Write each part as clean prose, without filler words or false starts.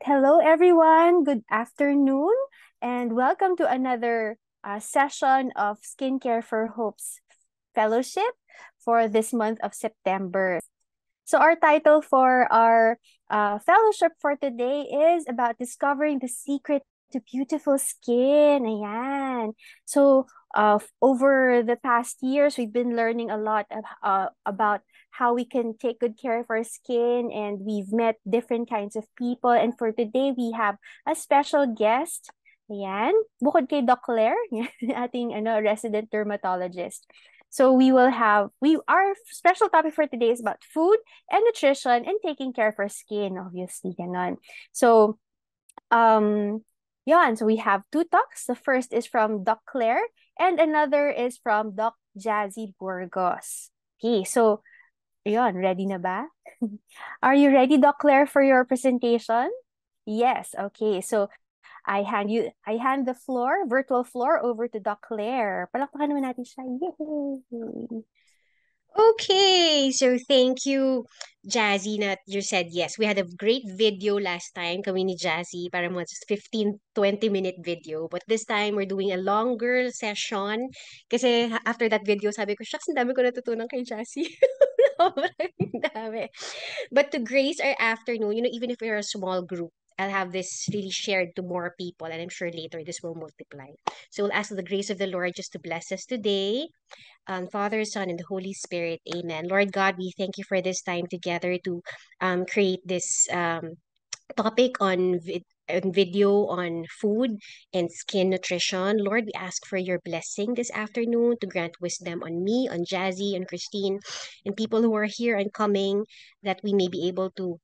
Hello, everyone. Good afternoon, and welcome to another session of Skincare for Hope's Fellowship for this month of September. So, our title for our fellowship for today is about discovering the secret to beautiful skin. Ayan. So, over the past years, we've been learning a lot about how we can take good care of our skin, and we've met different kinds of people. And for today, we have a special guest. Ayan. Bukod kay Doc Claire, ating resident dermatologist. So our special topic for today is about food and nutrition and taking care of our skin, obviously, ganon. So, so we have two talks. The first is from Doc Claire and another is from Doc Jazzy Burgos. Okay, so, ready na ba? Are you ready, Doc Claire, for your presentation? Yes, okay. So, I hand the virtual floor over to Doc Claire. Palakpakan naman natin siya. Yay! Okay, so thank you, Jazzy, that you said yes. We had a great video last time, kami ni Jazzy, para mga 15-20 minute video. But this time, we're doing a longer session. Kasi after that video, sabi ko, shucks, ang dami ko natutunan kay Jazzy. Sobrang dami. But to grace our afternoon, even if we're a small group, I'll have this really shared to more people, and I'm sure later this will multiply. So we'll ask the grace of the Lord just to bless us today. Father, Son, and the Holy Spirit. Amen. Lord God, we thank you for this time together to create this topic on video on food and skin nutrition. Lord, we ask for your blessing this afternoon to grant wisdom on me, on Jazzy, and Christine, and people who are here and coming, that we may be able to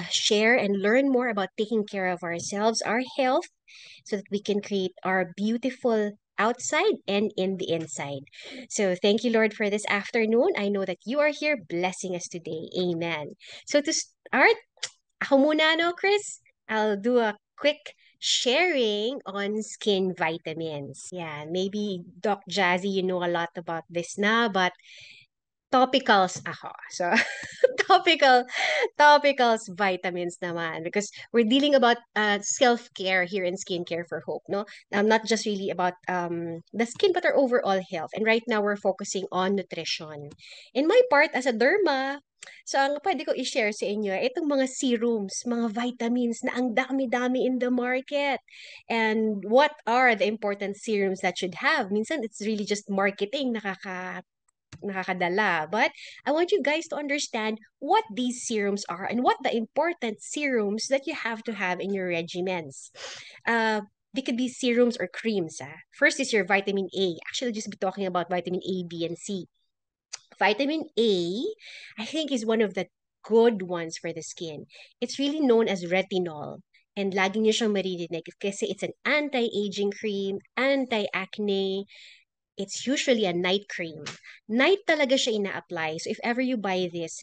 share and learn more about taking care of ourselves, our health, so that we can create our beautiful outside and in the inside. So thank you, Lord, for this afternoon. I know that you are here blessing us today. Amen. So to start, ako muna, no, Chris? I'll do a quick sharing on skin vitamins. Yeah, maybe Doc Jazzy, you know a lot about this now, but topicals ako. So, topical, topicals vitamins naman because we're dealing about self-care here in Skincare for Hope, no? Not just really about the skin, but our overall health. And right now, we're focusing on nutrition. In my part, as a derma, so ang pwede ko i-share sa inyo, itong mga serums, mga vitamins na ang dami-dami in the market. And what are the important serums that should have? Minsan, it's really just marketing, nakakadala. But I want you guys to understand what these serums are and what the important serums that you have to have in your regimens. They could be serums or creams. First is your vitamin A. Actually, just be talking about vitamin A, B, and C. Vitamin A, I think, is one of the good ones for the skin. It's really known as retinol. And lagi niyo siyang maririnig kasi it's an anti-aging cream, anti-acne, it's usually a night cream. Night talaga siya ina-apply. So if ever you buy this,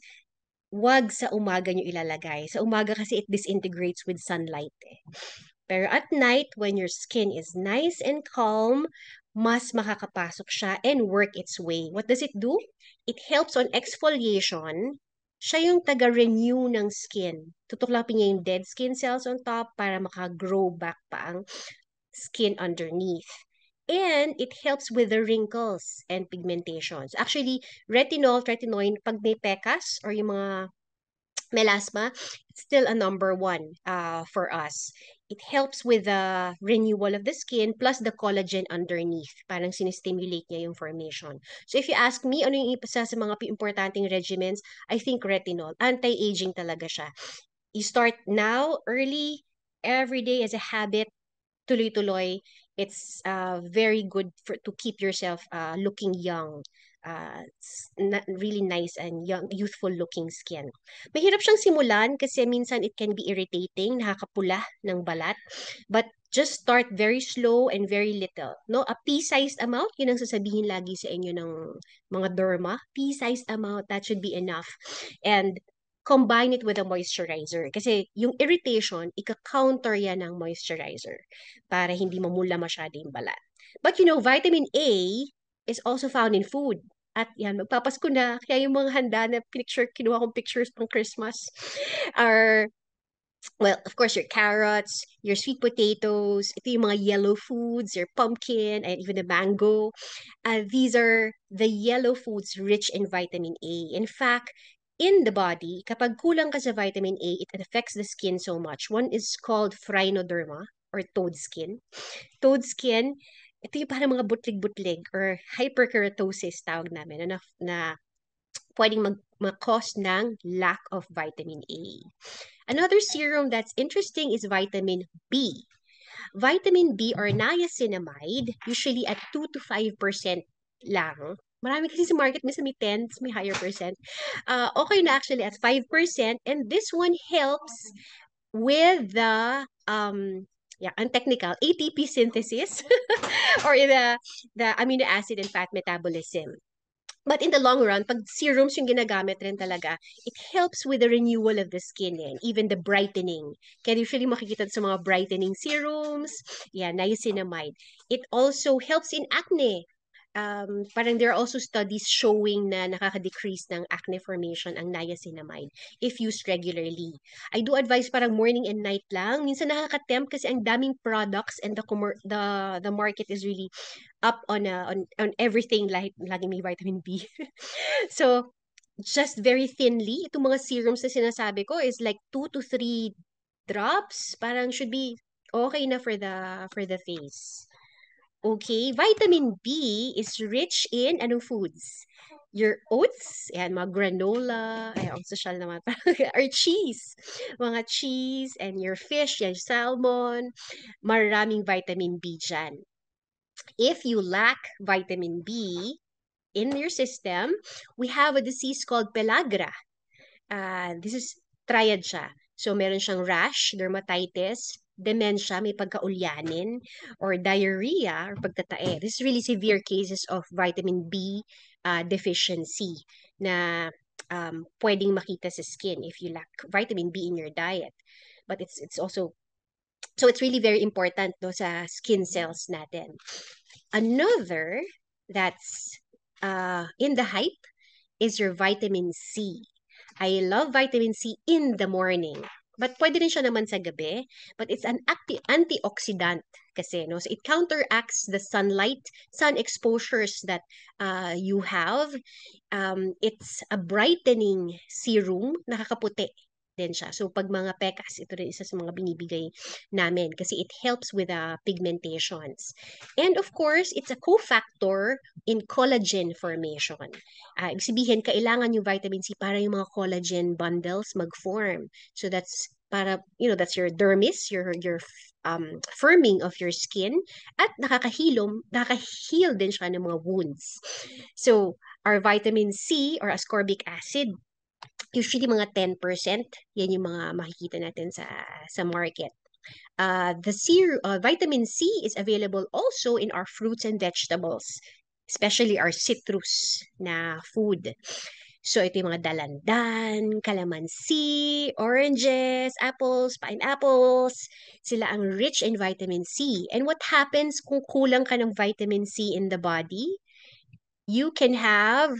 wag sa umaga nyo ilalagay. Sa umaga kasi it disintegrates with sunlight eh. Pero at night, when your skin is nice and calm, mas makakapasok siya and work its way. What does it do? It helps on exfoliation. Siya yung taga-renew ng skin. Tutuklapin niya yung dead skin cells on top para maka-grow back pa ang skin underneath. And it helps with the wrinkles and pigmentations. Actually, retinoid, pag may pecas or yung mga melasma, it's still a number one for us. It helps with the renewal of the skin plus the collagen underneath. Parang sinistimulate niya yung formation. So if you ask me, ano yung isa sa mga importanteng regimens, I think retinol. Anti-aging talaga siya. You start now, early, every day as a habit, tuloy-tuloy. It's very good to keep yourself looking young. Really nice and young, youthful looking skin. Mahirap siyang simulan kasi minsan it can be irritating, nakakapula ng balat. But just start very slow and very little. No, a pea-sized amount, yun ang sasabihin lagi sa inyo ng mga derma. Pea-sized amount, that should be enough. And combine it with a moisturizer. Kasi yung irritation, ika-counter yan ng moisturizer para hindi mamula masyado yung balat. But vitamin A is also found in food. At yan, magpapasko na. Kaya yung mga handa na kinuha kong pictures pang Christmas are well, of course, your carrots, your sweet potatoes, ito yung mga yellow foods, your pumpkin, and even the mango. These are the yellow foods rich in vitamin A. In fact, in the body, kapag kulang ka sa vitamin A, it affects the skin so much. One is called phrinoderma or toad skin. Toad skin, ito yung parang mga butlig-butlig or hyperkeratosis tawag namin na pwedeng mag-cause ng lack of vitamin A. Another serum that's interesting is vitamin B. Vitamin B or niacinamide, usually at 2 to 5% lang. Marami kasi sa market, minsan may 10, may higher percent. Okay na actually at 5%. And this one helps with the, ang technical, ATP synthesis or the amino acid and fat metabolism. But in the long run, pag serums yung ginagamit rin talaga, it helps with the renewal of the skin and even the brightening. Kaya usually makikita sa mga brightening serums, niacinamide. It also helps in acne. Parang there are also studies showing na nakaka-decrease ng acne formation ang niacinamide if used regularly. I do advise parang morning and night lang. Minsan nakaka-tempt kasi ang daming products and the market is really up on everything like laging may vitamin B. So, just very thinly, itong mga serums na sinasabi ko is like 2 to 3 drops. Parang should be okay na for the face. Okay, vitamin B is rich in anong foods? Your oats, and mga granola, ay, ang social naman, or cheese. Mga cheese and your fish, yan, salmon, maraming vitamin B dyan. If you lack vitamin B in your system, we have a disease called pellagra. This is triad siya. So, meron siyang rash, dermatitis, dementia, may pagkaulyanin, or diarrhea, or pagtatae. This is really severe cases of vitamin B deficiency na pwedeng makita sa skin if you lack vitamin B in your diet. But it's also, so it's really very important no, sa skin cells natin. Another that's in the hype is your vitamin C. I love vitamin C in the morning. But pwede rin siya naman sa gabi. But it's an antioxidant kasi. No? So it counteracts the sun exposures that you have. It's a brightening serum, nakakaputi din siya. So pag mga pekas, ito rin isa sa mga binibigay namin kasi it helps with pigmentations. And of course, it's a cofactor in collagen formation. Ibig sabihin, kailangan yung vitamin C para yung mga collagen bundles mag-form. So that's para, that's your dermis, your firming of your skin, at nakaka-heal din siya ng mga wounds. So, our vitamin C or ascorbic acid, usually mga 10%, yan yung mga makikita natin sa market. Vitamin C is available also in our fruits and vegetables, especially our citrus na food. So, ito yung mga dalandan, calamansi, oranges, apples, pineapples. Sila ang rich in vitamin C. And what happens kung kulang ka ng vitamin C in the body? You can have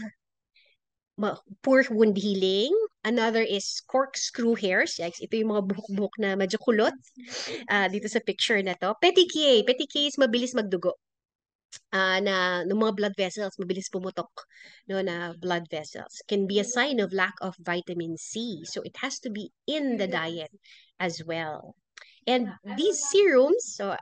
poor wound healing. Another is corkscrew hairs. Ito yung mga buhok-buhok na medyo kulot. Dito sa picture na to. Petechiae. Petechiae is mabilis magdugo. Ng mga blood vessels, mabilis pumutok no, na blood vessels. Can be a sign of lack of vitamin C. So it has to be in the diet as well. And these serums, so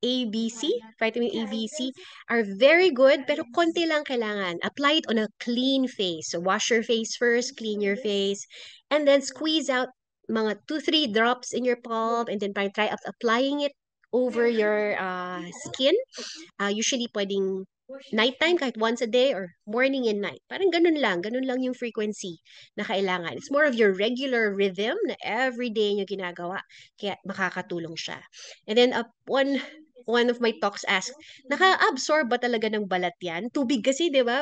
ABC, vitamin ABC, are very good, pero konti lang kailangan. Apply it on a clean face. So wash your face first, clean your face, and then squeeze out mga 2-3 drops in your palm, and then try applying it over your skin. Usually pwedeng nighttime, kahit once a day, or morning and night. Parang ganun lang yung frequency na kailangan. It's more of your regular rhythm na everyday nyo ginagawa, kaya makakatulong siya. And then one of my talks asked, naka-absorb ba talaga ng balat yan? Tubig kasi, di ba?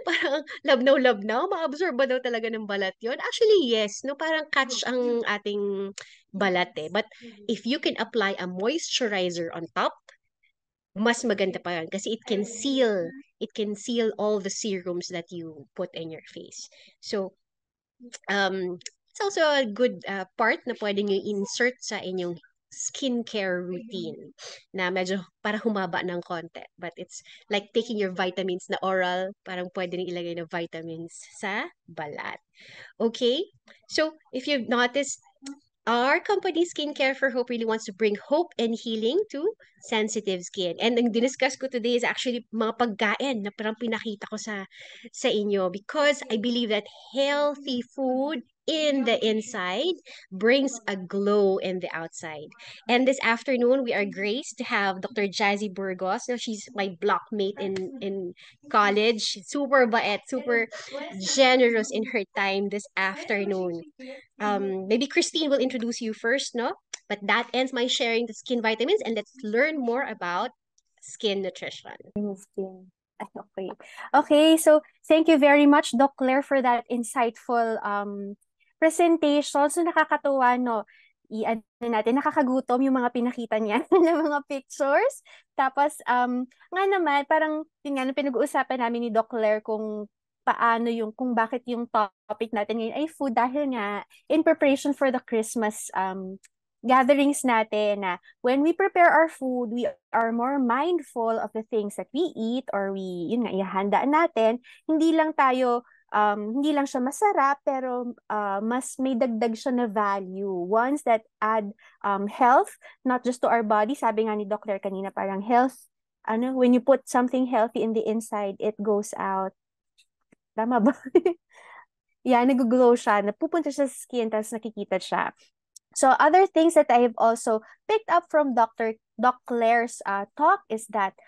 Parang labnaw, ma-absorb ba daw talaga ng balat yon? Actually, yes. No, parang catch ang ating balat eh. But if you can apply a moisturizer on top, mas maganda pa yan kasi it can seal all the serums that you put in your face. So, It's also a good part na pwede nyo insert sa inyong skincare routine na medyo para humaba ng konti. But it's like taking your vitamins na oral, parang pwede rin ilagay na vitamins sa balat. Okay? So, if you've noticed, our company, Skincare for Hope, really wants to bring hope and healing to sensitive skin. And ang diniscuss ko today is actually mga pagkain na parang pinakita ko sa inyo because I believe that healthy food in the inside brings a glow in the outside. And this afternoon, we are graced to have Dr. Jazzy Burgos. Now, she's my blockmate in college. Super bait, super generous in her time this afternoon. Maybe Christine will introduce you first, no? But that ends my sharing the skin vitamins, and let's learn more about skin nutrition. Skin. Okay. Okay, so thank you very much, Doc Claire, for that insightful presentation. So nakakatuwa, no? I-ano natin, nakakagutom yung mga pinakita niya ng mga pictures. Tapos, nga naman, parang, yun nga, nung pinag-uusapan namin ni Doc Claire kung paano yung, kung bakit yung topic natin ngayon ay food dahil nga, in preparation for the Christmas gatherings natin na when we prepare our food, we are more mindful of the things that we eat or we, yun nga, ihanda natin. Hindi lang tayo, hindi lang siya masarap, pero mas may dagdag siya na value. Ones that add health, not just to our body. Sabi nga ni Dr. kanina, parang health, when you put something healthy in the inside, it goes out. Tama ba? Yeah, nag-glow siya, napupunta siya sa skin, tapos nakikita siya. So other things that I have also picked up from Doc Claire's talk is that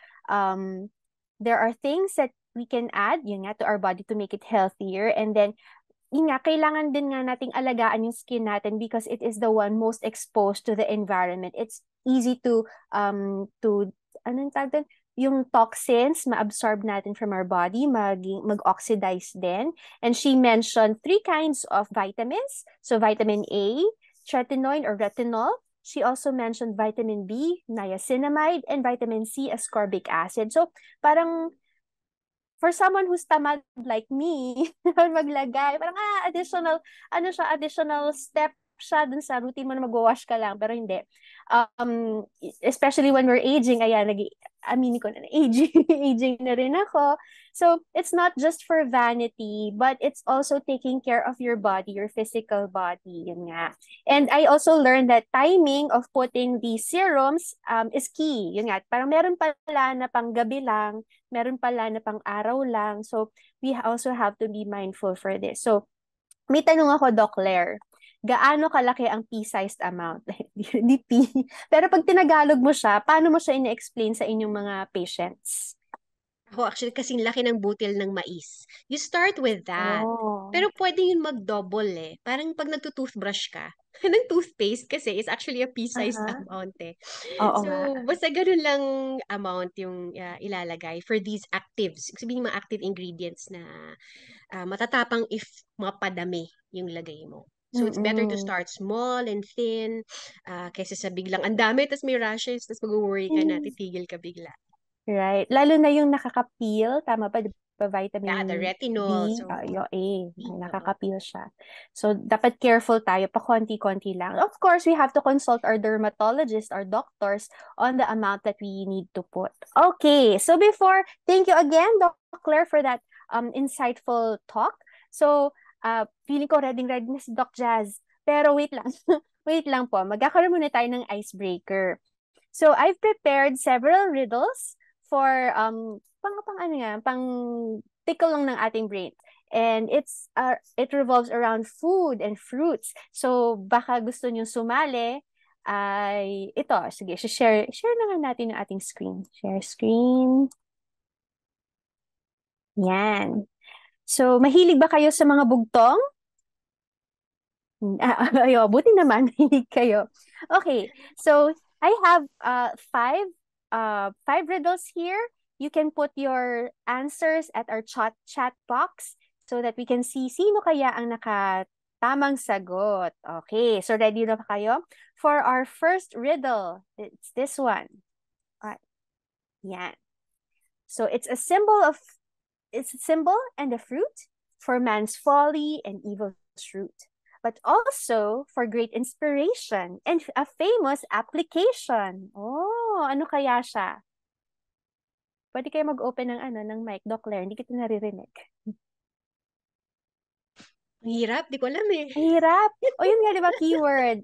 there are things that we can add, yun nga, to our body to make it healthier. And then, yun nga, kailangan din nga nating alagaan yung skin natin because it is the one most exposed to the environment. It's easy to anong tawag doon? Yung toxins ma-absorb natin from our body, mag-oxidize din. And she mentioned 3 kinds of vitamins. So vitamin A, tretinoin or retinol. She also mentioned vitamin B, niacinamide, and vitamin C, ascorbic acid. So parang for someone who's tamad like me, maglagay, parang additional step siya dun sa routine mo na mag-wash ka lang, pero hindi. Especially when we're aging, ayan, aminin ko na, aging na rin ako. So, it's not just for vanity, but it's also taking care of your body, your physical body, yun nga. And I also learned that timing of putting the serums is key, yun nga. Parang meron pala na pang gabi lang, meron pala na pang araw lang. So, we also have to be mindful for this. So, may tanong ako, Doc Claire. Gaano kalaki ang pea-sized amount? Di pea. Pero pag tinagalog mo siya, paano mo siya ina-explain sa inyong mga patients? Ako, actually, kasing laki ng butil ng mais. You start with that. Oh. Pero pwede yun mag-double eh. Parang pag nagtutoothbrush ka, ng toothpaste kasi is actually a pea-sized amount eh. Oo So, nga. basta ganun lang amount yung ilalagay for these actives. Sabihin mga active ingredients na matatapang if mga padami yung lagay mo. So, it's better to start small and thin kaysa sa biglang ang dami, tas may rashes, tas mag-worry ka na, titigil ka bigla. Right. Lalo na yung nakaka-peel, tama ba? Di ba vitamin Yeah, the B, retinol. So, yung A, oo. nakaka-peel siya. So, dapat careful tayo, pa konti-konti lang. Of course, we have to consult our dermatologist, our doctors, on the amount that we need to put. Okay, so thank you again, Doc Claire, for that insightful talk. So, feeling ko ready na si Doc Jazz. Pero wait lang. Wait lang po. Magkakaroon muna tayo ng icebreaker. So, I've prepared several riddles for pang tickle lang ng ating brain. And it revolves around food and fruits. So, baka gusto niyo sumali, ay ito, sige, share na nga natin yung ating screen. Share screen. Yan. So, mahilig ba kayo sa mga bugtong? Ayo, buti naman, mahilig kayo. Okay, so I have five riddles here. You can put your answers at our chat box so that we can see sino kaya ang nakatamang sagot. Okay, so ready na ba kayo? For our first riddle, it's this one. Yan. So it's a symbol and a fruit for man's folly and evil's root. but also for great inspiration and a famous application. Oh, ano kaya siya? Pwede kayo mag-open ng mic, Doc Claire. Hindi kita naririnig. Ang hirap, di ko alam eh. Ang hirap. O yun nga, di ba, keyword?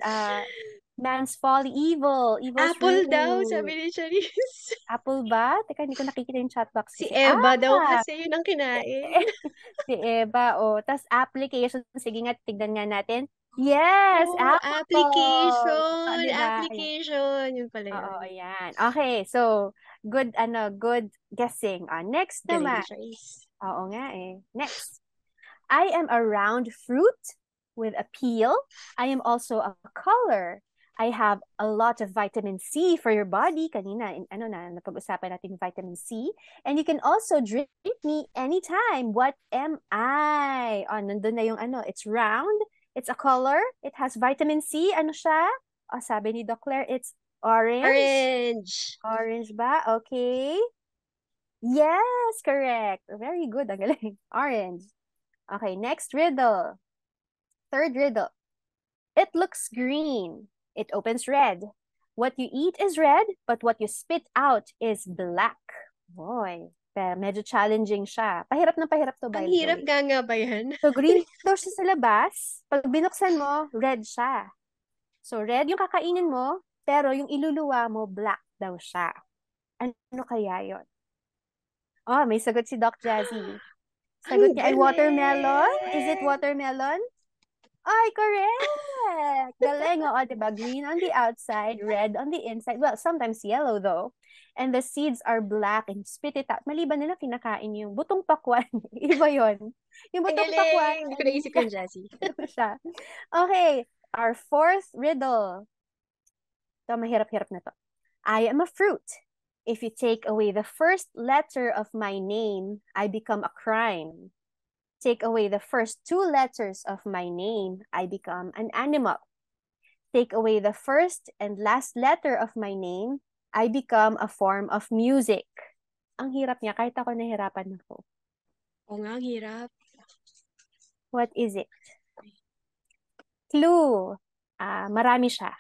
Man's folly, evil's Apple root. daw, sabi ni Charisse. Apple ba? Teka, hindi ko nakikita yung chat box Si kasi. Eva daw kasi yun ang kinain. Si Eva, oh. Tas application. Sige nga, tignan nga natin. Yes, Oh, apple. Oh, application, diba? Ayan. application. Yun pala Oo, yun. ayan. Okay, so, good guessing. Next Galing naman. ni Charisse. Oo nga eh. Next. I am a round fruit with a peel. I am also a color. I have a lot of vitamin C for your body. Kanina, napag-usapan natin yung vitamin C. And you can also drink me anytime. What am I? Oh, nandun na yung it's round, it's a color, it has vitamin C. Ano siya? Oh, sabi ni Doc Claire, it's orange. Orange. Orange ba? Okay. Yes, correct. Very good. Ang galing. Orange. Okay, next riddle. Third riddle. It looks green. It opens red. What you eat is red, but what you spit out is black. Boy, pero medyo challenging siya. Pahirap na pahirap to, by Ang the hirap way. nga ba yan? So, green daw siya sa labas. Pag binuksan mo, red siya. So, red yung kakainin mo, pero yung iluluwa mo, black daw siya. Ano kaya yon? Oh, may sagot si Doc Jazzy. Sagot niya ay watermelon? Is it watermelon? Ay, correct! Galing, oo, diba? Green on the outside, red on the inside. Well, sometimes yellow though. And the seeds are black and spit it out. Maliban nila kinakain yung butong pakwan. Iba yon. Yung Ang butong pakwan. galing! Hindi ko naisip yung Jassy. Siya. Okay, our fourth riddle. Ito, mahirap-hirap na to. I am a fruit. If you take away the first letter of my name, I become a crime. Take away the first two letters of my name, I become an animal. Take away the first and last letter of my name, I become a form of music. Ang hirap niya, kahit ako nahirapan ako. Oo nga, ang hirap. What is it? Clue. Marami siya.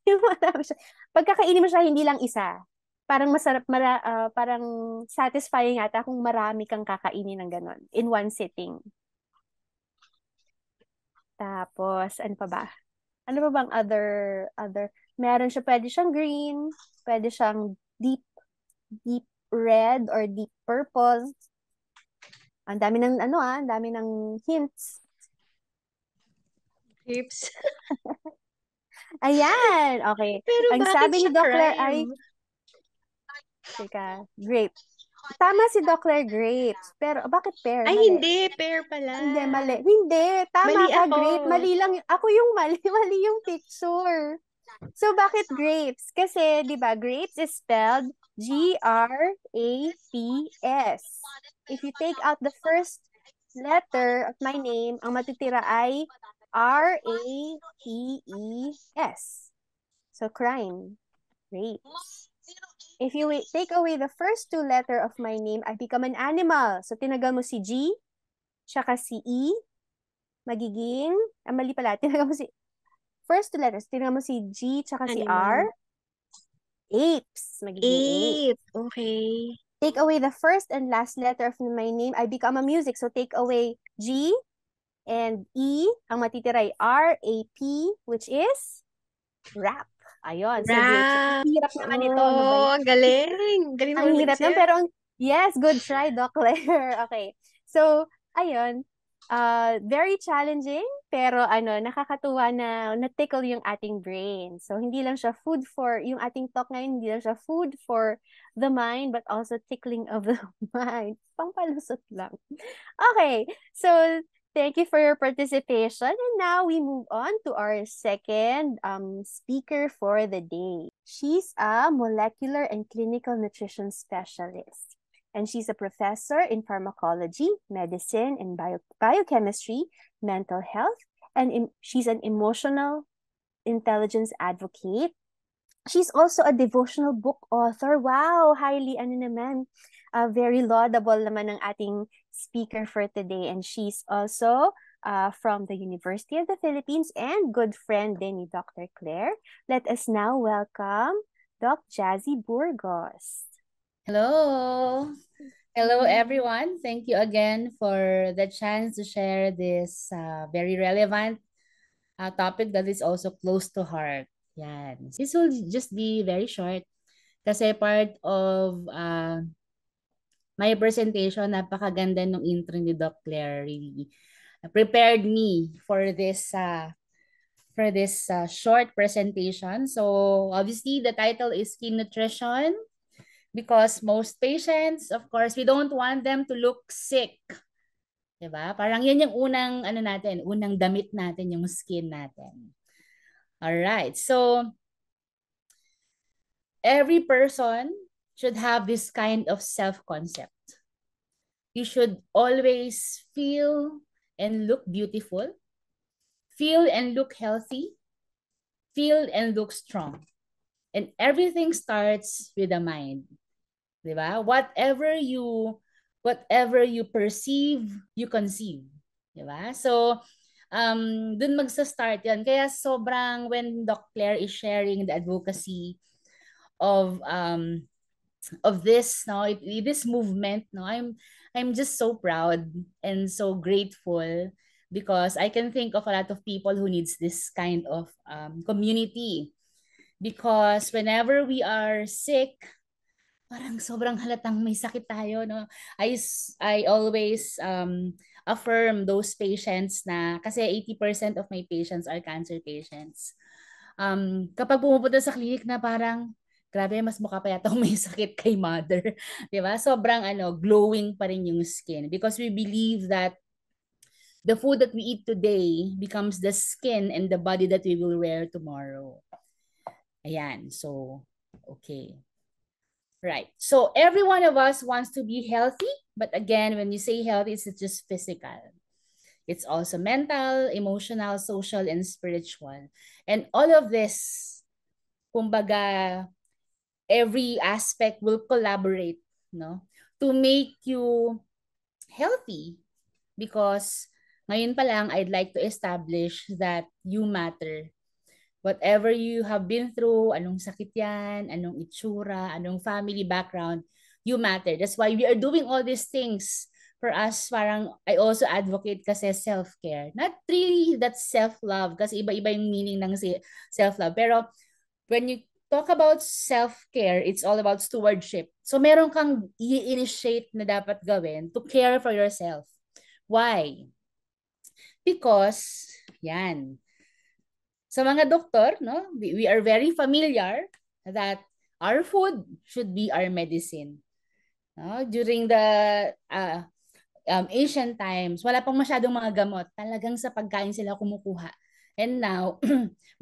Marami siya. Pagkakainin mo siya, hindi lang isa. Parang masarap, parang satisfying ata kung marami kang kakainin ng ganon in one sitting. Tapos, ano pa ba? Ano pa bang other, meron siya, pwede siyang green, pwede siyang deep red or deep purple. Ang dami ng, ang dami ng hints. Grapes. Ayan, okay. Pero Ang bakit sabi ni siya Doc Claire ay, crime? teka, grape. Tama si Doc Claire, grapes. Pero, bakit pear? Ay, Mali. hindi. Pear pala. Hindi, mali. Hindi, tama Mali ka, ako. grape. Mali lang. Ako yung mali. Mali yung picture. So, bakit grapes? Kasi, di ba, grapes is spelled Grapes. If you take out the first letter of my name, ang matitira ay Rapes. So, crime. Grapes. If you take away the first two letter of my name, I become an animal. So, tinagal mo si G, tsaka si E, magiging, mali pala, tinagal mo si, first two letters, tinagal mo si G, tsaka si R, apes, magiging ape. Okay. Take away the first and last letter of my name, I become a music. So, take away G and E, ang matitira ay R-A-P, which is rap. Ayun. So, Rap. ang hirap naman ito. Ano ba yan? Ang galing. Galing Ang naman hirap mag-isip. naman, pero yes, good try, Doc Claire. Okay. So, ayun. Very challenging, pero nakakatuwa na na-tickle yung ating brain. So, hindi lang siya food for, yung ating talk ngayon, hindi lang siya food for the mind, but also tickling of the mind. Pangpalusot lang. Okay. So, thank you for your participation. And now we move on to our second speaker for the day. She's a molecular and clinical nutrition specialist. And she's a professor in pharmacology, medicine, and biochemistry, mental health, and she's an emotional intelligence advocate. She's also a devotional book author. Wow, highly very laudable naman ang ating speaker for today. And she's also from the University of the Philippines and good friend din ni Dr. Claire. Let us now welcome Doc Jazzy Burgos. Hello. Hello, everyone. Thank you again for the chance to share this very relevant topic that is also close to heart. Yan. This will just be very short kasi part of my presentation, napakaganda ng intro ni Doc Claire. Really prepared me for this short presentation. So obviously the title is Skin Nutrition because most patients, of course, we don't want them to look sick. Diba? Parang yun yung unang damit natin, yung skin natin. All right. So every person should have this kind of self-concept. You should always feel and look beautiful, feel and look healthy, feel and look strong. And everything starts with the mind. Diba? Whatever you perceive, you conceive. Diba? So, dun magsa-start yan. Kaya sobrang when Doc Claire is sharing the advocacy of this this movement, I'm just so proud and so grateful because I can think of a lot of people who needs this kind of community. Because whenever we are sick, parang sobrang halatang may sakit tayo, no? I always affirm those patients na, kasi 80% of my patients are cancer patients. Kapag pumupunta sa clinic na parang, grabe, mas mukha pa yata may sakit kay mother. Di ba? Sobrang glowing pa rin yung skin because we believe that the food that we eat today becomes the skin and the body that we will wear tomorrow. Ayan, so, okay. Right. So every one of us wants to be healthy, but again, when you say healthy, it's just physical. It's also mental, emotional, social, and spiritual. And all of this, kumbaga, every aspect will collaborate, no, to make you healthy. Because ngayon pa lang, I'd like to establish that you matter. Whatever you have been through, anong sakit yan, anong itsura, anong family background, you matter. That's why we are doing all these things for us. Parang I also advocate kasi self-care. Not really that self-love kasi iba-iba yung meaning ng self-love. Pero when you talk about self-care, it's all about stewardship. So meron kang i-initiate na dapat gawin to care for yourself. Why? Because, yan, sa mga doktor, no, we are very familiar that our food should be our medicine. No? During the ancient times, wala pang masyadong mga gamot. Talagang sa pagkain sila kumukuha. And now,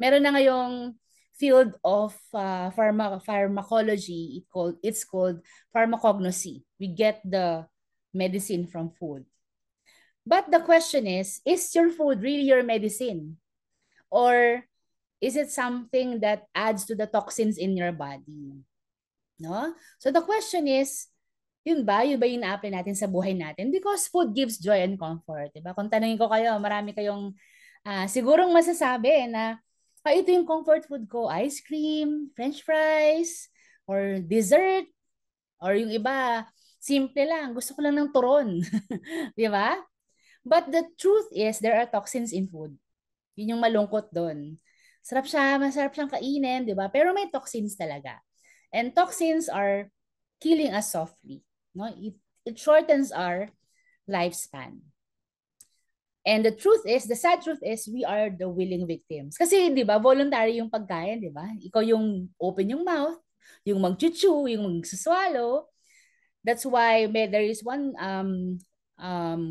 meron na ngayong field of pharmacology. It's called pharmacognosy. We get the medicine from food. But the question is your food really your medicine? Or is it something that adds to the toxins in your body? No? So the question is, yun ba yung na-apply natin sa buhay natin? Because food gives joy and comfort. Diba? Kung tanungin ko kayo, marami kayong sigurong masasabi na, ito yung comfort food ko, ice cream, french fries, or dessert, or yung iba, simple lang, gusto ko lang ng turon. Diba? But the truth is, there are toxins in food. Yun yung malungkot doon. Masarap siyang kainin, di ba? Pero may toxins talaga. And toxins are killing us softly. No? It shortens our lifespan. And the sad truth is, we are the willing victims. Kasi, di ba, voluntary yung pagkain, di ba? Ikaw yung open yung mouth, yung mag-chew, yung mag-swallow. That's why there is one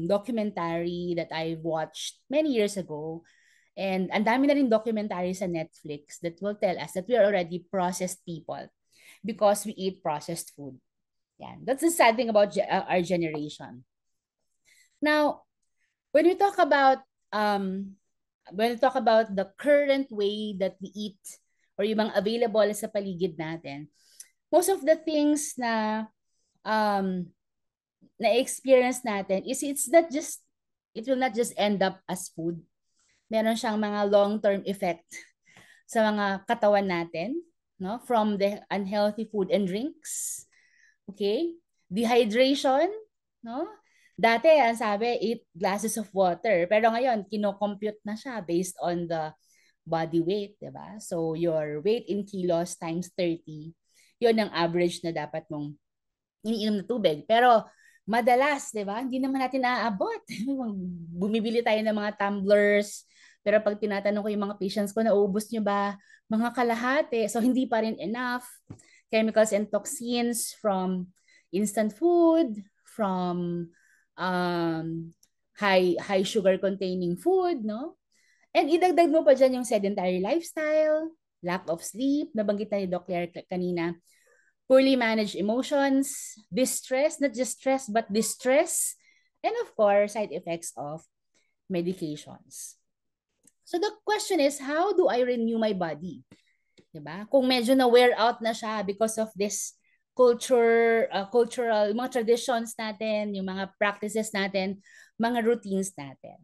documentary that I watched many years ago. And ang dami na rin documentary sa Netflix that will tell us that we are already processed people because we eat processed food. Yeah, that's the sad thing about our generation. Now, when we talk about the current way that we eat or yung mga available sa paligid natin, most of the things na na-experience natin is it's not just it will not just end up as food. Meron siyang mga long-term effect sa mga katawan natin, no? From the unhealthy food and drinks. Okay? Dehydration, no? Dati, ang sabi, 8 glasses of water. Pero ngayon, kino-compute na siya based on the body weight, di ba? So, your weight in kilos times 30, yun ang average na dapat mong iniinom na tubig. Pero, madalas, di ba? Hindi naman natin naaabot. Bumibili tayo ng mga tumblers. Pero pag tinatanong ko yung mga patients ko, nauubos nyo ba? Mga kalahati. So, hindi pa rin enough. Chemicals and toxins from instant food, from high sugar containing food, no? And idagdag mo pa dyan yung sedentary lifestyle, lack of sleep, nabanggit na ni Doc Claire kanina, poorly managed emotions, distress, not just stress, but distress, and of course, side effects of medications. So the question is, how do I renew my body? Diba? Kung medyo na-wear out na siya because of this cultural, mga traditions natin, yung mga practices natin, mga routines natin.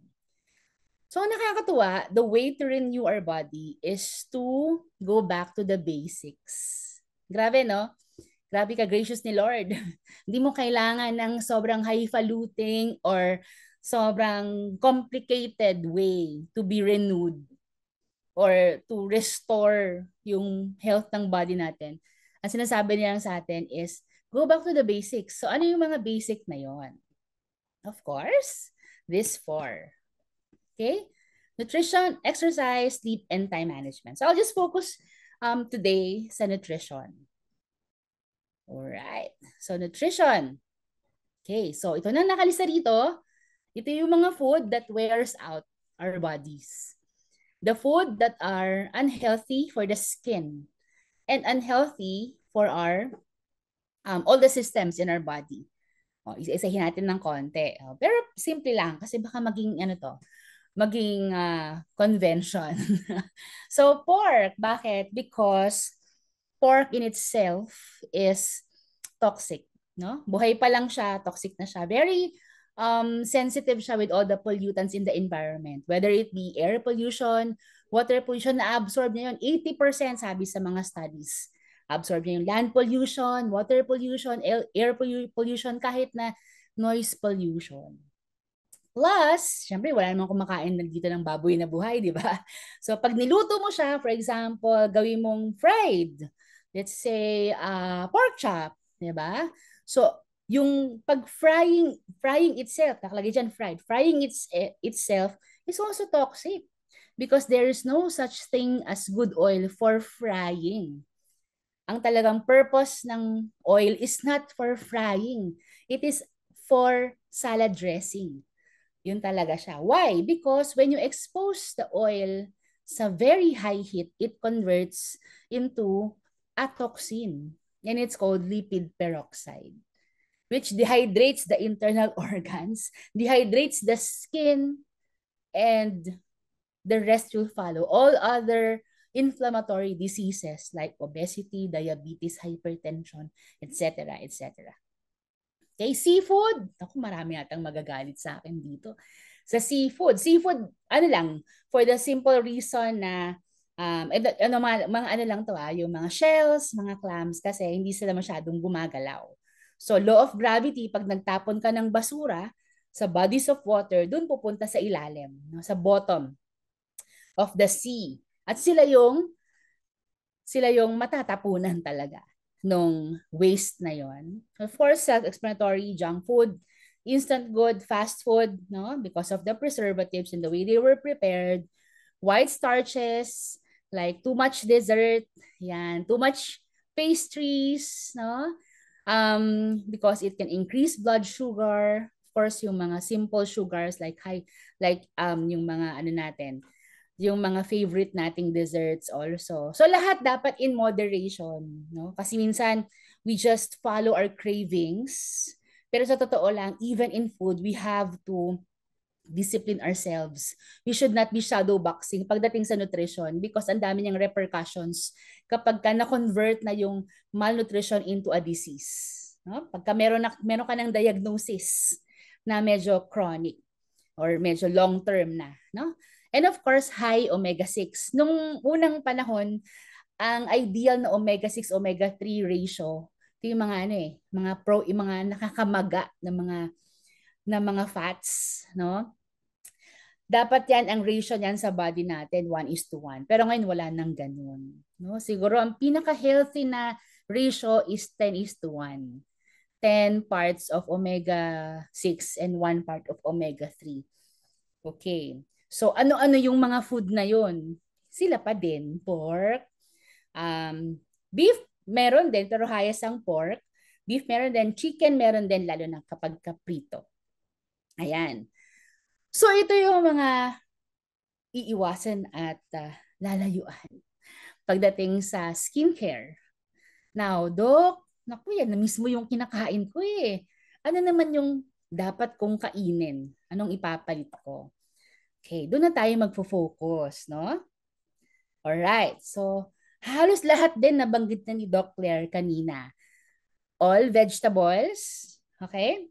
So nakakatuwa, the way to renew our body is to go back to the basics. Grabe, no? Grabe ka, gracious ni Lord. Hindi mo kailangan ng sobrang highfalutin or sobrang complicated way to be renewed or to restore yung health ng body natin. Ang sinasabi niya sa atin is, go back to the basics. So ano yung mga basic na yon? Of course, these 4. Okay? Nutrition, exercise, sleep, and time management. So I'll just focus today sa nutrition. Alright. So nutrition. Okay. So ito na nakalista dito. Ito yung mga food that wears out our bodies. The food that are unhealthy for the skin and unhealthy for our all the systems in our body. Isa-isahin natin ng konti. Pero simple lang kasi baka maging maging convention. So pork, bakit? Because pork in itself is toxic, no? Buhay pa lang siya, toxic na siya. Very sensitive siya with all the pollutants in the environment. Whether it be air pollution, water pollution, na-absorb niya yun. 80% sabi sa mga studies. Absorb niya yung land pollution, water pollution, air pollution, kahit na noise pollution. Plus, syempre, wala namang kumakain dito ng baboy na buhay, di ba? So, pag niluto mo siya, for example, gawin mong fried, let's say, pork chop, di ba? So, yung pag frying itself, nakalagay dyan fried, frying itself is also toxic because there is no such thing as good oil for frying. Ang talagang purpose ng oil is not for frying. It is for salad dressing. Yun talaga siya. Why? Because when you expose the oil sa very high heat, it converts into a toxin. And it's called lipid peroxide, which dehydrates the internal organs, dehydrates the skin, and the rest will follow. All other inflammatory diseases like obesity, diabetes, hypertension, etc., etc. Okay, seafood. Ako, marami yatang magagalit sa akin dito. Sa seafood. Seafood, ano lang, for the simple reason na, mga ano lang to yung mga shells, mga clams, kasi hindi sila masyadong gumagalaw. So, law of gravity, pag nagtapon ka ng basura sa bodies of water, dun pupunta sa ilalim, no, sa bottom of the sea. At sila yung matatapunan talaga nung waste na yon. Of course, self-explanatory, junk food, instant good, fast food, no? Because of the preservatives and the way they were prepared, white starches, like too much dessert, yan, too much pastries, no? Because it can increase blood sugar. Of course, yung mga simple sugars like yung mga ano natin, yung mga favorite nating desserts also. So lahat dapat in moderation, no? Kasi minsan we just follow our cravings. Pero sa totoo lang, even in food, we have to discipline ourselves. We should not be shadow boxing pagdating sa nutrition because ang dami niyang repercussions kapag ka na-convert na yung malnutrition into a disease. No? Pagka meron ka ng diagnosis na medyo chronic. or medyo long term na, no? And of course, high omega-6. Nung unang panahon, ang ideal na omega-6 omega-3 ratio, ito yung mga ano yung mga nakakamaga na mga fats, no? Dapat yan, ang ratio niyan sa body natin, 1:1. Pero ngayon, wala nang ganun. No? Siguro, ang pinaka-healthy na ratio is 10:1. 10 parts of omega-6 and 1 part of omega-3. Okay. So, ano-ano yung mga food na yun? Sila pa din. Pork, beef, meron din, pero highest ang pork. Beef, meron din. Chicken, meron din, lalo na kapag kaprito. Ayan. So, ito yung mga iiwasan at lalayuan pagdating sa skincare. Now, Doc, naku yan, na mismo yung kinakain ko eh. Ano naman yung dapat kong kainin? Anong ipapalit ko? Okay, doon na tayo magfo-focus, no? Alright, so halos lahat din nabanggit na ni Doc Claire kanina. All vegetables, okay?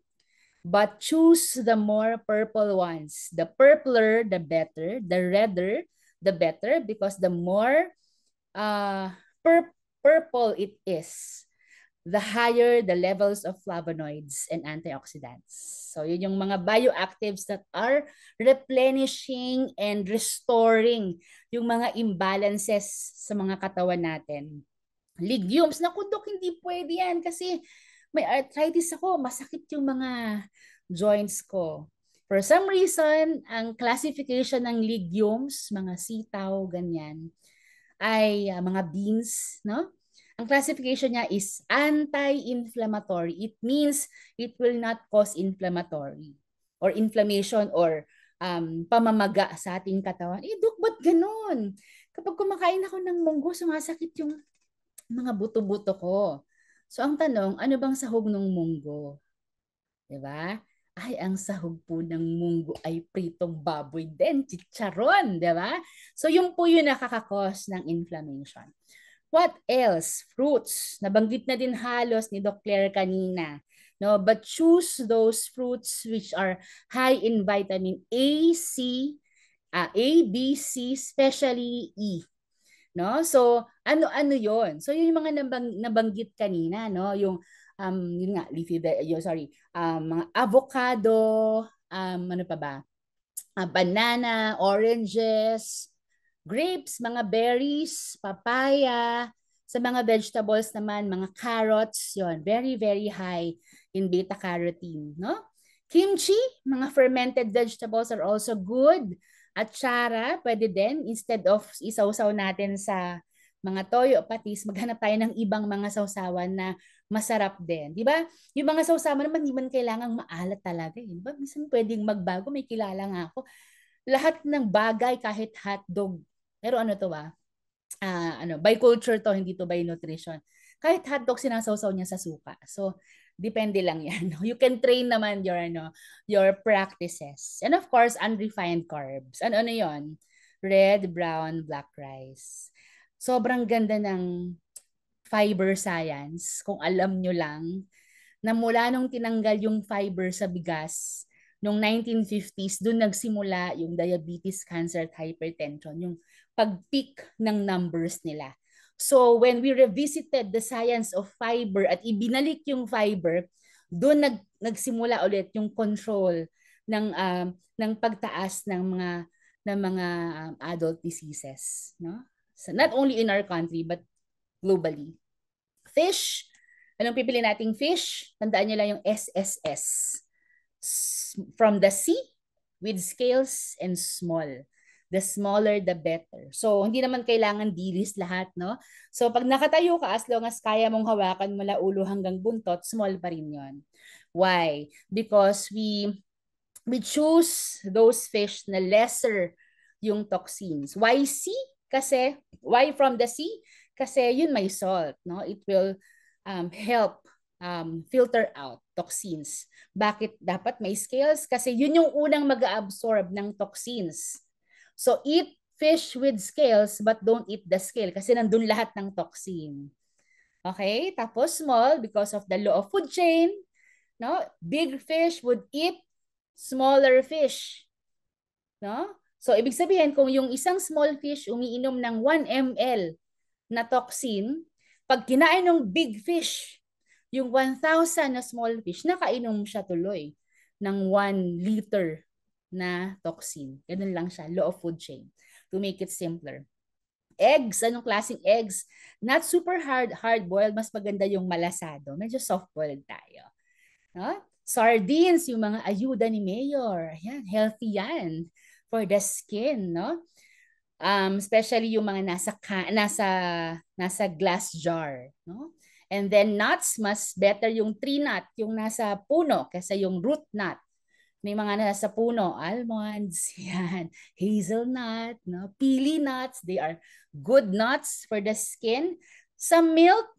But choose the more purple ones. The purpler, the better. The redder, the better, because the more purple it is, the higher the levels of flavonoids and antioxidants. So yun yung mga bioactives that are replenishing and restoring yung mga imbalances sa mga katawan natin. Legumes, naku Dok, hindi pwede yan kasi may arthritis ako, masakit yung mga joints ko. For some reason, ang classification ng legumes, mga sitaw, ganyan, ay mga beans, no? Ang classification niya is anti-inflammatory. It means it will not cause inflammatory or inflammation or pamamaga sa ating katawan. Eh, Dok, ba't ganun? Kapag kumakain ako ng munggo, sumasakit yung mga buto-buto ko. So ang tanong, ano bang sahog ng munggo? 'Di ba? Ay, ang sahog po ng munggo ay pritong baboy din, chicharon, 'di ba? So yung po yung nakaka-cause ng inflammation. What else? Fruits. Nabanggit na din halos ni Doc Claire kanina. No, but choose those fruits which are high in vitamin A, B, C, especially E. No? So, ano-ano 'yon? So, yun yung mga nabanggit kanina, no? Yung yun nga, mga avocado, ano pa ba? Banana, oranges, grapes, mga berries, papaya. Sa mga vegetables naman, mga carrots, yon, very, very high in beta-carotene, no? Kimchi, mga fermented vegetables are also good. Atsara, pwede din. Instead of isawsaw natin sa mga toyo o patis, maghanap tayo ng ibang mga sausawan na masarap din. Di ba? Yung mga sausawan naman, hindi man kailangang maalat talaga. Di ba? Minsan pwedeng magbago. May kilala nga ako. Lahat ng bagay, kahit hotdog. Pero ano to ba? By culture to, hindi to by nutrition. Kahit hotdog, sinasawsaw niya sa suka. So, depende lang yan. You can train naman your practices. And of course, unrefined carbs. Ano yon? Red, brown, black rice. Sobrang ganda ng fiber science, kung alam nyo lang, na mula nung tinanggal yung fiber sa bigas, noong 1950s, doon nagsimula yung diabetes, cancer at hypertension, yung pag-peak ng numbers nila. So when we revisited the science of fiber at ibinalik yung fiber, doon nagsimula ulit yung control ng pagtaas ng mga adult diseases, no? So not only in our country but globally. Fish, anong pipili nating fish? Tandaan niyo lang yung SSS. From the sea, with scales and small. The smaller, the better. So, hindi naman kailangan dilis lahat, no? So, pag nakatayo ka, as long as kaya mong hawakan mula ulo hanggang buntot, small pa rin yon. Why? Because we choose those fish na lesser yung toxins. Why sea? Kasi, why from the sea? Kasi yun may salt, no? It will help filter out toxins. Bakit dapat may scales? Kasi yun yung unang mag-absorb ng toxins. So eat fish with scales but don't eat the scale kasi nandun lahat ng toxin. Okay? Tapos small because of the law of food chain. No? Big fish would eat smaller fish. No? So, ibig sabihin, kung yung isang small fish umiinom ng 1 ml na toxin, pag kinain ng big fish, yung 1,000 na small fish, nakainom siya tuloy ng 1 liter na toxin. Ganun lang siya, law of food chain. To make it simpler. Eggs, anong klaseng eggs? Not super hard-boiled, mas maganda yung malasado. Medyo soft-boiled tayo. No? Sardines, yung mga ayuda ni Mayor. Ayan, healthy yan for the skin, no? Especially yung mga nasa glass jar, no? And then nuts, mas better yung tree nut, yung nasa puno kaysa yung root nut. May mga nasa puno, almonds, yan, hazelnut, no? Pili nuts, they are good nuts for the skin. Sa milk,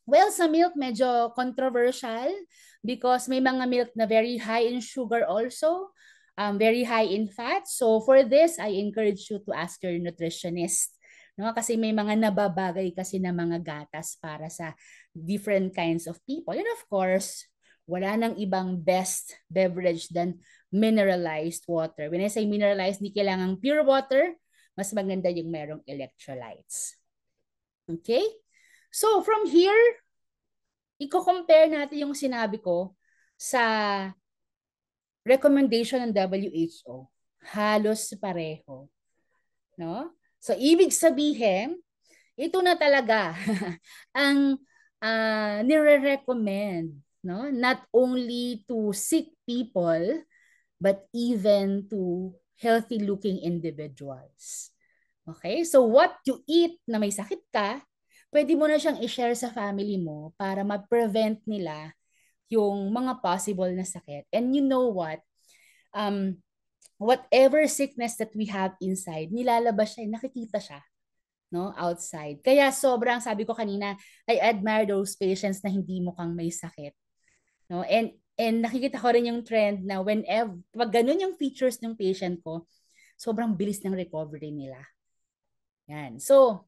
well, sa milk medyo controversial because may mga milk na very high in sugar also, very high in fat. So for this, I encourage you to ask your nutritionist. No? Kasi may mga nababagay kasi na mga gatas para sa different kinds of people. And of course, wala nang ibang best beverage than mineralized water. When I say mineralized, di kailangan pure water, mas maganda yung merong electrolytes. Okay? So from here, i-compare natin yung sinabi ko sa recommendation ng WHO. Halos pareho. No? So, ibig sabihin, ito na talaga ang nire-recommend, no? Not only to sick people, but even to healthy-looking individuals. Okay? So, what you eat na may sakit ka, pwede mo na siyang i-share sa family mo para ma-prevent nila yung mga possible na sakit. And you know what? Whatever sickness that we have inside, nilalabas siya, nakikita siya, no, outside. Kaya sobrang, sabi ko kanina, I admire those patients na hindi mukhang may sakit. No? And nakikita ko rin yung trend na whenever, pag ganun yung features ng patient ko, sobrang bilis ng recovery nila. Yan. So,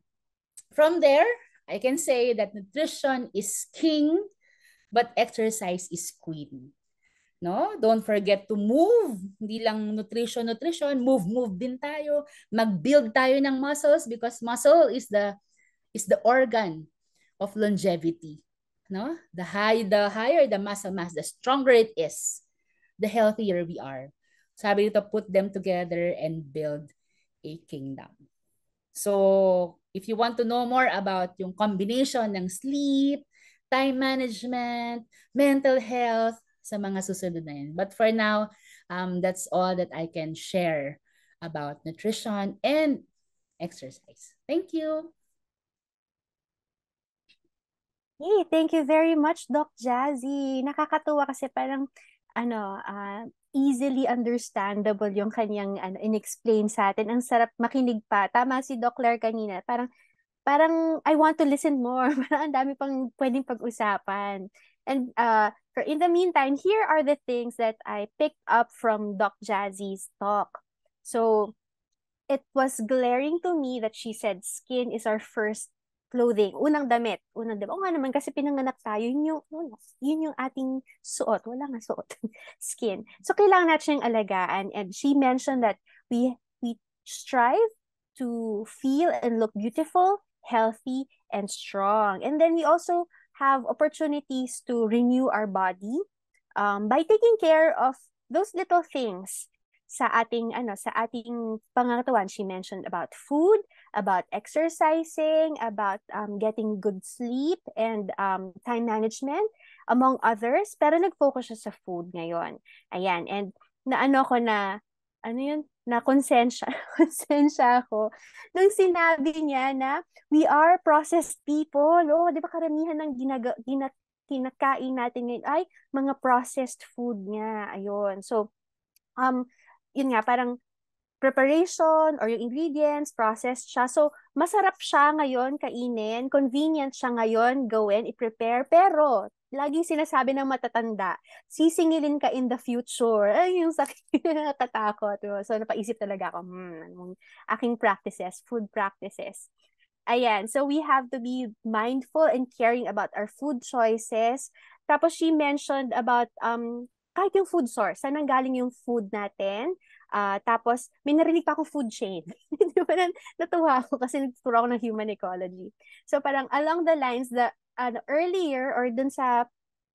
from there, I can say that nutrition is king, but exercise is queen. No? Don't forget to move. Hindi lang nutrition, move din tayo. Mag-build tayo ng muscles because muscle is the organ of longevity. No? The higher the muscle mass, the stronger it is, the healthier we are. Sabi dito, put them together and build a kingdom. So, if you want to know more about yung combination ng sleep, time management, mental health, sa mga susunod na yun. But for now, that's all that I can share about nutrition and exercise. Thank you. Hey, thank you very much, Doc Jazzy. Nakakatuwa kasi parang easily understandable yung kanyang in-explain sa atin. Ang sarap makinig pa. Tama si Doc Claire kanina. Parang I want to listen more. Parang ang dami pang pwedeng pag-usapan. And in the meantime, here are the things that I picked up from Doc Jazzy's talk. So it was glaring to me that she said skin is our first clothing. Unang damit. O nga naman, kasi pinanganak tayo, yun yung ating suot. Wala nga suot. Skin. So, kailangan natin yung alagaan. And she mentioned that we strive to feel and look beautiful, healthy, and strong. And then we also have opportunities to renew our body by taking care of those little things sa ating pangangatawan. She mentioned about food, about exercising, about getting good sleep and time management, among others. Pero nag-focus siya sa food ngayon. Ayan. And konsensya ako nung sinabi niya na we are processed people. Oh, di ba karamihan ng kinakain natin ngayon ay mga processed food nga. Ayun. So, yun nga, parang preparation or yung ingredients, processed siya. So, masarap siya ngayon kainin, convenient siya ngayon gawin, i-prepare, pero laging sinasabi ng matatanda, sisingilin ka in the future. Ay, yung sakit, natatakot. So, napaisip talaga ako, anong aking practices, food practices. Ayan, so we have to be mindful and caring about our food choices. Tapos she mentioned about kahit yung food source, saan galing yung food natin, Tapos, may narinig pa akong food chain. Di ba, natuwa ako kasi nagtuturo ako ng human ecology. So, parang along the lines that earlier or dun sa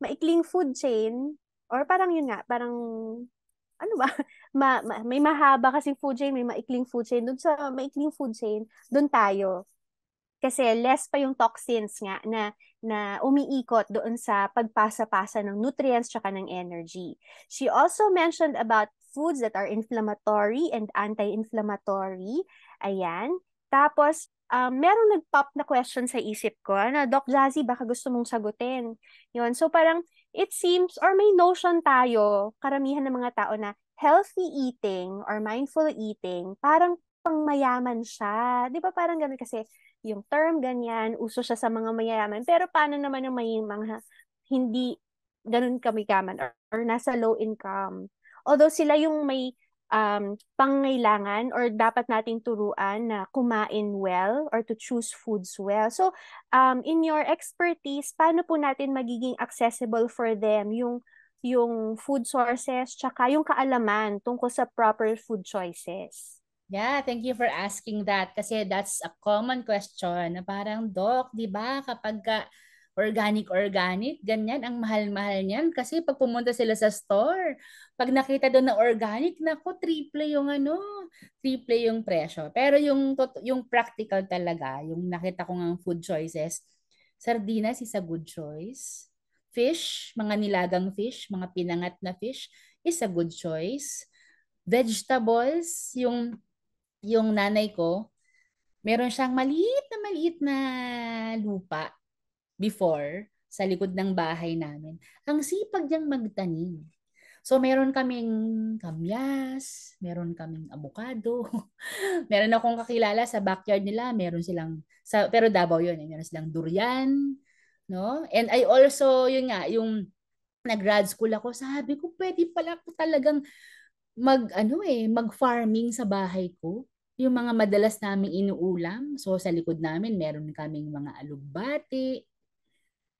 maikling food chain, or parang yun nga, parang ano ba, may mahaba kasing food chain, may maikling food chain. Dun sa maikling food chain, dun tayo. Kasi less pa yung toxins nga na umiikot doon sa pagpasa-pasa ng nutrients tsaka ng energy. She also mentioned about foods that are inflammatory and anti-inflammatory. Ayan. Tapos, merong nag-pop na question sa isip ko na, Doc Jazzy, baka gusto mong sagutin. Yun. So parang, it seems, or may notion tayo, karamihan ng mga tao na healthy eating or mindful eating, parang pangmayaman siya. Di ba parang ganun kasi, yung term ganyan, uso siya sa mga mayayaman. Pero paano naman yung may mga hindi ganun kamiyaman or nasa low income? Although sila yung may pangailangan or dapat nating turuan na kumain well or to choose foods well. So, in your expertise, paano po natin magiging accessible for them yung food sources tsaka yung kaalaman tungkol sa proper food choices? Yeah, thank you for asking that kasi that's a common question na parang, Doc, di ba kapag organic, ganyan, ang mahal-mahal niyan kasi pag pumunta sila sa store, pag nakita doon na organic, naku, triple yung presyo. Pero yung practical talaga, yung nakita ko ng food choices, sardinas is a good choice. Fish, mga nilagang fish, mga pinangat na fish is a good choice. Vegetables, yung nanay ko, meron siyang maliit na lupa before sa likod ng bahay namin. Ang sipag niyang magtanim. So meron kaming kamyas, meron kaming avocado. Meron akong kakilala sa backyard nila, meron silang pero Davao 'yun, meron silang durian, no? And I also, yun nga, yung nag-grad school ako, sabi ko pwede pala ako talagang mag-farming sa bahay ko. Yung mga madalas naming inuulam. So, sa likod namin, meron kaming mga alugbati.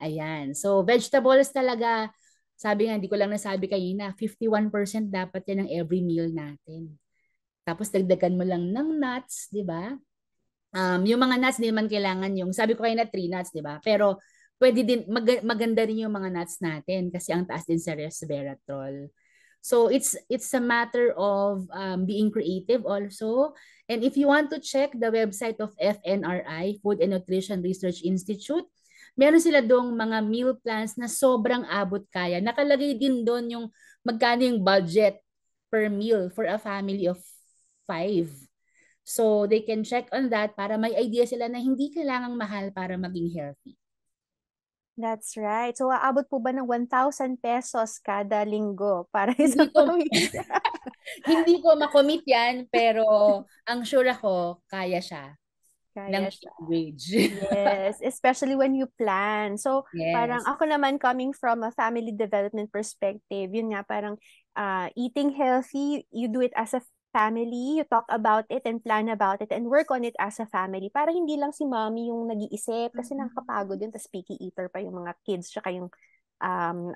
Ayan. So, vegetables talaga, sabi nga, hindi ko lang nasabi kanina, 51% dapat yan ng every meal natin. Tapos, dagdagan mo lang ng nuts, di ba? Yung mga nuts, hindi naman kailangan yung, sabi ko kayo na 3 nuts, di ba? Pero, pwede din, maganda rin yung mga nuts natin kasi ang taas din sa resveratrol. So it's a matter of being creative also. And if you want to check the website of FNRI, Food and Nutrition Research Institute, meron sila dong mga meal plans na sobrang abot kaya. Nakalagay din doon yung magkano yung budget per meal for a family of 5. So they can check on that para may idea sila na hindi kailangang mahal para maging healthy. That's right. So, aabot po ba ng 1,000 pesos kada linggo para Hindi sa ko, pamilya? hindi ko makomit yan, pero ang sure ako, kaya siya ng Kaya siya. wage. Yes, especially when you plan. So, parang Yes. ako naman coming from a family development perspective, yun nga, parang eating healthy, you do it as a family, you talk about it and plan about it and work on it as a family. Para hindi lang si mommy yung nag-iisip kasi nakakapagod yun, tas picky eater pa yung mga kids tsaka yung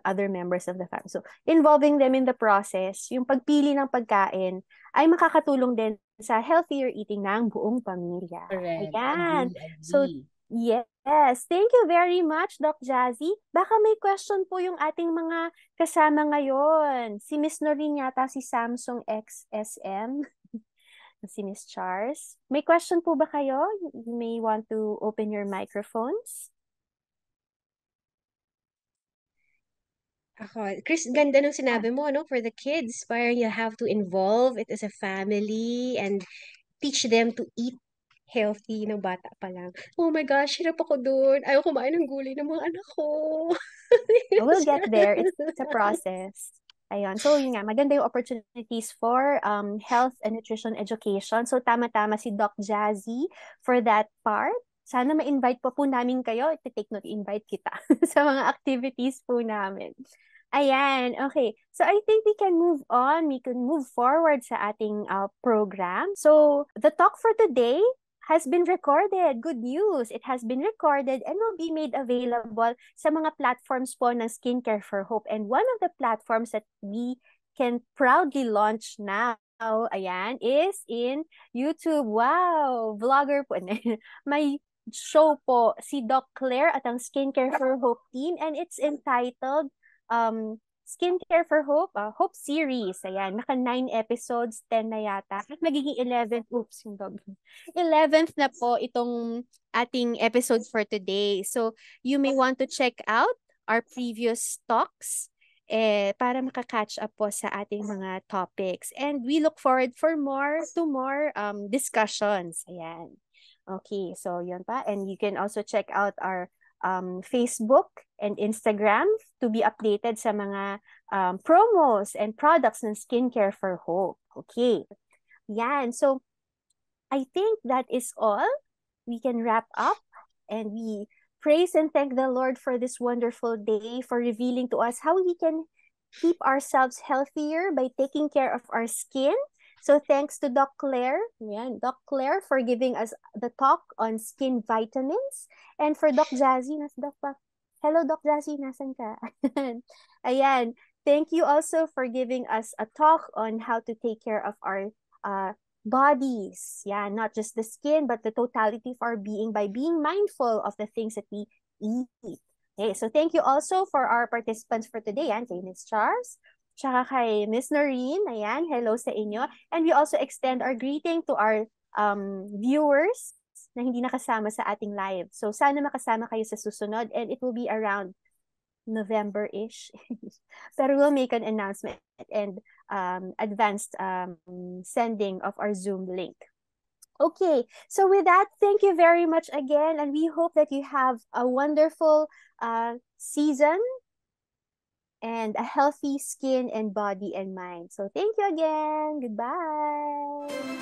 other members of the family. So, involving them in the process, yung pagpili ng pagkain ay makakatulong din sa healthier eating ng buong pamilya. Correct. Ayan. Agree. So, yes. Thank you very much, Doc Jazzy. Baka may question po yung ating mga kasama ngayon. Si Miss Noreen yata, si Samsung XSM, si Miss Charles. May question po ba kayo? You may want to open your microphones. Ako, Chris, ganda ng sinabi mo, no? For the kids, parang you have to involve it as a family and teach them to eat healthy ng bata pa lang. Oh my gosh, hirap ako dun. Ayaw kumain ng gulay ng mga anak ko. We'll get there. It's a process. Ayun. So, yun nga, maganda yung opportunities for health and nutrition education. So, tama-tama si Doc Jazzy for that part. Sana ma-invite po namin kayo. Take note, invite kita sa mga activities po namin. Ayan, okay. So, I think we can move on. We can move forward sa ating program. So, the talk for today has been recorded. Good news. It has been recorded and will be made available sa mga platforms po ng Skincare for Hope. And one of the platforms that we can proudly launch now ayan, is in YouTube. Wow! Vlogger po. May show po si Doc Claire at ang Skincare for Hope team, and it's entitled Skincare for Hope, Hope Series. Ayan, naka 9 episodes, 10 na yata. At magiging 11th, oops, yung dog. 11th na po itong ating episode for today. So, you may want to check out our previous talks para makakatch up po sa ating mga topics. And we look forward for more discussions. Ayan. Okay, so yun pa. And you can also check out our Facebook and Instagram to be updated sa mga promos and products ng Skincare for Hope. Okay. Yan. So, I think that is all. We can wrap up and we praise and thank the Lord for this wonderful day, for revealing to us how we can keep ourselves healthier by taking care of our skin. So thanks to Doc Claire, Doc Claire, for giving us the talk on skin vitamins. And for Doc Jazzy, hello Doc Jazzy, nasan ka? Ayan, thank you also for giving us a talk on how to take care of our bodies. Yeah, not just the skin, but the totality of our being by being mindful of the things that we eat. Okay, so thank you also for our participants for today. Yan, kay Ms. Charles, tsaka kay Ms. Noreen. Ayan, hello sa inyo. And we also extend our greeting to our viewers na hindi nakasama sa ating live. So sana makasama kayo sa susunod, and it will be around November-ish. Pero we'll make an announcement and advanced sending of our Zoom link. Okay, so with that, thank you very much again, and we hope that you have a wonderful season and a healthy skin and body and mind. So thank you again. Goodbye.